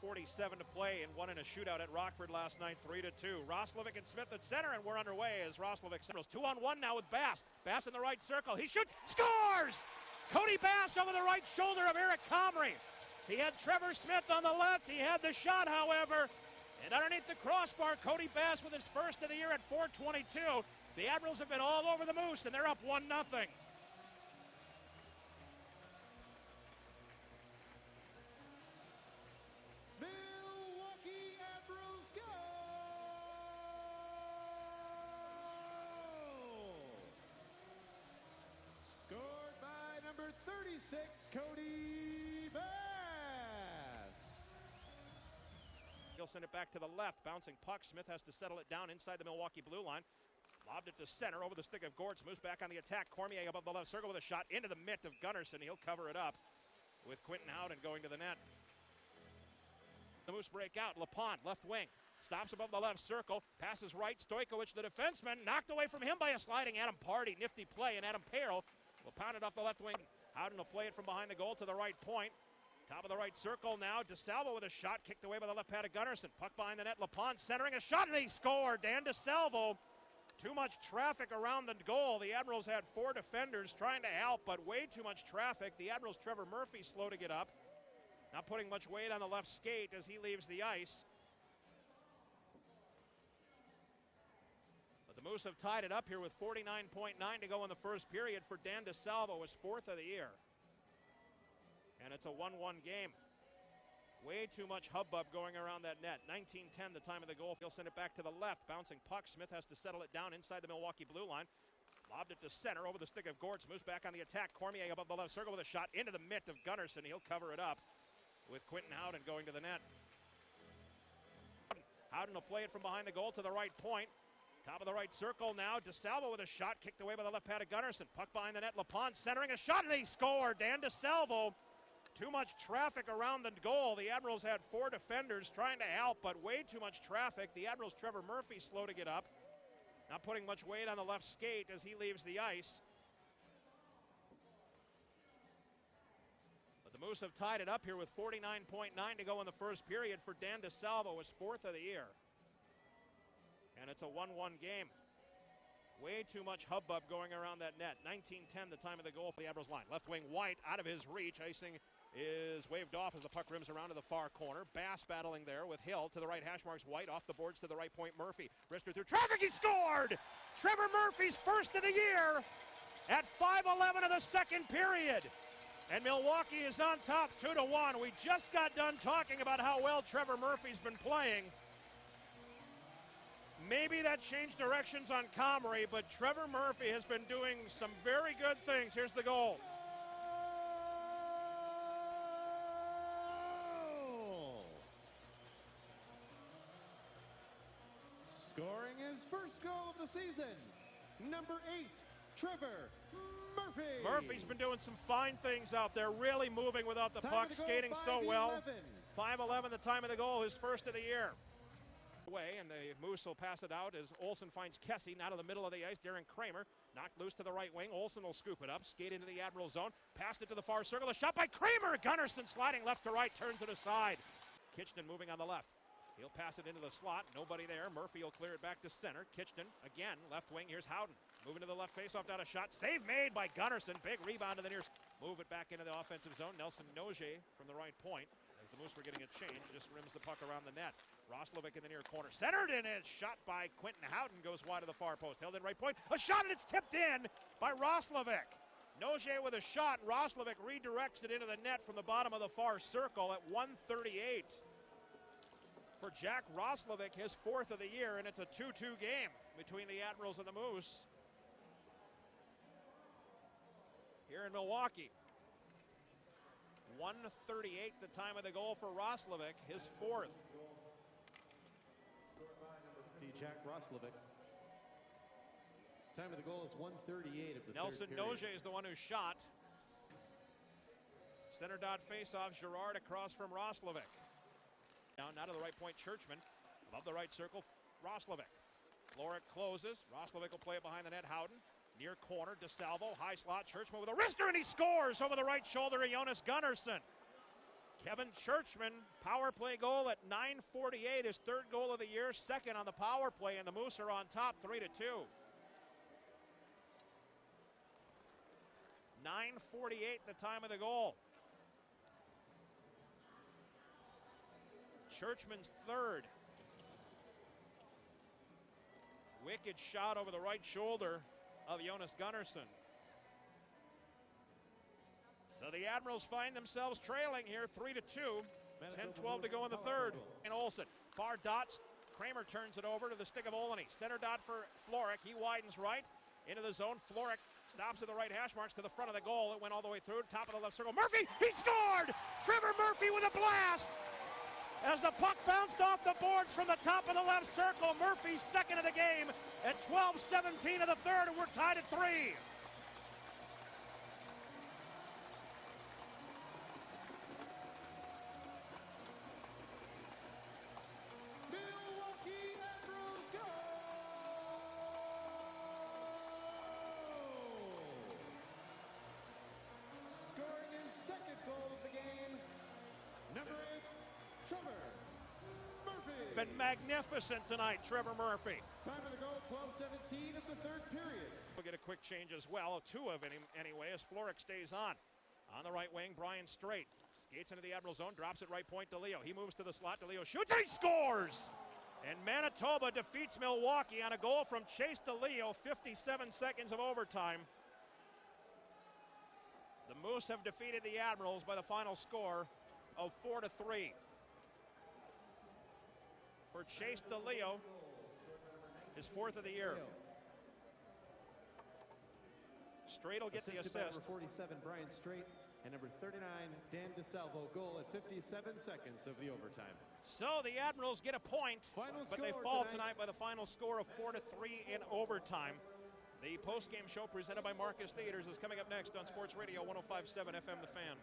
4:47 to play and won in a shootout at Rockford last night, 3-2. Roslovic and Smith at center, and we're underway as Roslovic centers. 2-on-1 now with Bass. Bass in the right circle. He shoots, scores! Cody Bass over the right shoulder of Eric Comrie. He had Trevor Smith on the left. He had the shot, however. And underneath the crossbar, Cody Bass with his first of the year at 4:22. The Admirals have been all over the Moose, and they're up 1-0. Milwaukee Admirals go! Scored by number 36, Cody Bass. He'll send it back to the left, bouncing puck. Smith has to settle it down inside the Milwaukee blue line. Lobbed it to center over the stick of Gortz. Moves back on the attack. Cormier above the left circle with a shot into the mitt of Gunnarsson. He'll cover it up with Quentin Howden going to the net. The Moose break out. LaPont, left wing. Stops above the left circle. Passes right. Stojkovic, the defenseman. Knocked away from him by a sliding Adam Pardy. Nifty play, and Adam Perel will pound it off the left wing. Howden will play it from behind the goal to the right point. Top of the right circle now. DeSalvo with a shot. Kicked away by the left pad of Gunnarsson. Puck behind the net. LaPont centering a shot, and he scored. Dan DeSalvo. Too much traffic around the goal. The Admirals had 4 defenders trying to help, but way too much traffic. The Admirals' Trevor Murphy slow to get up. Not putting much weight on the left skate as he leaves the ice. But the Moose have tied it up here with 49.9 to go in the first period for Dan DeSalvo, his 4th of the year. And it's a 1-1 game. Way too much hubbub going around that net. 19:10 the time of the goal. He'll send it back to the left. Bouncing puck. Smith has to settle it down inside the Milwaukee blue line. Lobbed it to center over the stick of Gortz. Moves back on the attack. Cormier above the left circle with a shot into the mitt of Gunnarsson. He'll cover it up with Quentin Howden going to the net. Howden will play it from behind the goal to the right point. Top of the right circle now. DeSalvo with a shot. Kicked away by the left pad of Gunnarsson. Puck behind the net. LaPont centering a shot, and he scored. Dan DeSalvo. Too much traffic around the goal. The Admirals had 4 defenders trying to help, but way too much traffic. The Admirals' Trevor Murphy slow to get up. Not putting much weight on the left skate as he leaves the ice. But the Moose have tied it up here with 49.9 to go in the first period for Dan DeSalvo, his 4th of the year. And it's a 1-1 game. Way too much hubbub going around that net. 19:10 the time of the goal for the Admirals line. Left wing White out of his reach. Icing is waved off as the puck rims around to the far corner. Bass battling there with Hill to the right hash marks. White off the boards to the right point. Murphy wrister through traffic. He scored! Trevor Murphy's 1st of the year at 5:11 of the second period. And Milwaukee is on top 2-1. We just got done talking about how well Trevor Murphy's been playing. Maybe that changed directions on Comrie, but Trevor Murphy has been doing some very good things. Here's the goal. Scoring his first goal of the season, number 8, Trevor Murphy. Murphy's been doing some fine things out there, really moving without the puck, skating so well. 5:11 the time of the goal, his 1st of the year. Away, and the Moose will pass it out as Olsen finds Kessie, now to the middle of the ice. Darren Kramer knocked loose to the right wing. Olsen will scoop it up, skate into the Admiral zone, passed it to the far circle. A shot by Kramer. Gunnarsson sliding left to right, turns it aside. Kitchen moving on the left. He'll pass it into the slot. Nobody there. Murphy will clear it back to center. Kitchen again, left wing. Here's Howden. Moving to the left faceoff, down a shot. Save made by Gunnarsson. Big rebound to the near. Move it back into the offensive zone. Nelson Nogier from the right point. As the Moose were getting a change, just rims the puck around the net. Roslovic in the near corner. Centered in, and shot by Quentin Howden goes wide of the far post. Held in right point. A shot, and it's tipped in by Roslovic. Nogier with a shot. Roslovic redirects it into the net from the bottom of the far circle at 1:38. For Jack Roslovic, his 4th of the year, and it's a 2-2 game between the Admirals and the Moose here in Milwaukee. 1:38 the time of the goal for Roslovic, his 4th. Jack Roslovic. Time of the goal is 1:38 of the Nelson third period. Nogier is the one who shot. Center dot faceoff, Girard across from Roslovic. Down now to the right point, Churchman. Above the right circle, Roslovic. Floric closes. Roslovic will play it behind the net. Howden. Near corner, DeSalvo. High slot. Churchman with a wrister, and he scores over the right shoulder of Jonas Gunnarsson. Kevin Churchman, power play goal at 9:48, his third goal of the year, second on the power play, and the Moose are on top 3-2. 9:48 the time of the goal. Churchman's third. Wicked shot over the right shoulder of Jonas Gunnarsson. So the Admirals find themselves trailing here 3-2. 10-12 to go in the third. And Olsen, far dots. Kramer turns it over to the stick of Olney. Center dot for Florek. He widens right into the zone. Florek stops at the right hash marks to the front of the goal. It went all the way through. Top of the left circle. Murphy, he scored! Trevor Murphy with a blast! As the puck bounced off the boards from the top of the left circle. Murphy's second of the game at 12:17 of the third, and we're tied at 3. Milwaukee Admirals go! Scoring his second goal of the game, number 8, Trevor Murphy. Been magnificent tonight, Trevor Murphy. Time of the goal, 12:17 of the third period. We'll get a quick change as well, 2 of him anyway, as Florek stays on. On the right wing, Brian Straight skates into the Admiral zone, drops it right point to Leo. He moves to the slot, DeLeo shoots, and he scores! And Manitoba defeats Milwaukee on a goal from Chase DeLeo, 57 seconds of overtime. The Moose have defeated the Admirals by the final score of 4-3. For Chase DeLeo, his 4th of the year. Straight will get the assist. Number 47, Brian Straight, and number 39, Dan DeSalvo, goal at 57 seconds of the overtime. So the Admirals get a point, but they fall tonight by the final score of 4-3 in overtime. The post-game show presented by Marcus Theaters is coming up next on Sports Radio 105.7 FM The Fan.